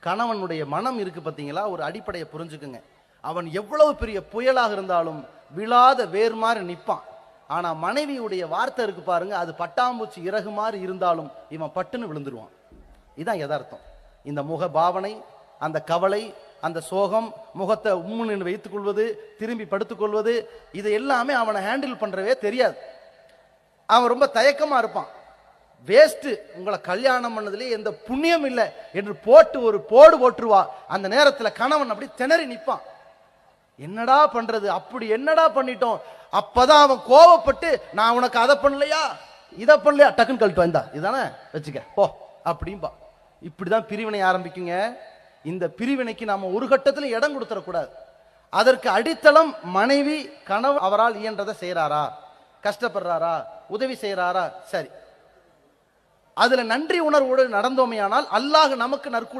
கணவனுடைய மனம் இருக்கு பார்த்தீங்களா, ஒரு அடிப்படையை புரிஞ்சுக்குங்க. அவன் எவ்வளவு பெரிய புயலாக இருந்தாலும் விழாத வேர் மாதிரி நிற்பான். ஆனா மனைவியுடைய வார்த்தை இருக்கு பாருங்க, அது பட்டாம்பூச்சி இறகு மாதிரி இருந்தாலும் இவன் பட்டுன்னு விழுந்துருவான். இதுதான் யதார்த்தம். இந்த முக பாவனை, அந்த கவலை, அந்த சோகம், முகத்தை உம்முன்னு வைத்துக் கொள்வது, திரும்பி படுத்துக் கொள்வது, இது எல்லாமே அவனை ஹேண்டில் பண்றவே தெரியாது. அவன் ரொம்ப தயக்கமா இருப்பான். வேஸ்ட், உங்களை கல்யாணம் பண்ணதுலேயே எந்த புண்ணியம் இல்லை என்று போட்டு ஒரு போடு போட்டுருவா. அந்த நேரத்தில் கணவன் அப்படி திணறி நிற்பான். என்னடா பண்றது, அப்படி என்னடா பண்ணிட்டோம். அப்பதான் அவன் கோவப்பட்டு, நான் உனக்கு அதை பண்ணலையா இதை பண்ணலையா, டக்குன்னு கழட்டு வந்தா இதானே வச்சுக்க போ அப்படின்பா. இப்படிதான் பிரிவினை ஆரம்பிக்குங்க. இந்த பிரிவினைக்கு நாம ஒரு கட்டத்தில் இடம் கொடுத்துடக்கூடாது. அதற்கு அடித்தளம் மனைவி, கணவன் அவரால் இயன்றதை செய்யறாரா, கஷ்டப்படுறாரா, உதவி செய்யறாரா, சரி, அதுல நன்றி உணர்வோடு நடந்தோமையானால் அல்லாஹ் நமக்கு நற்கூலி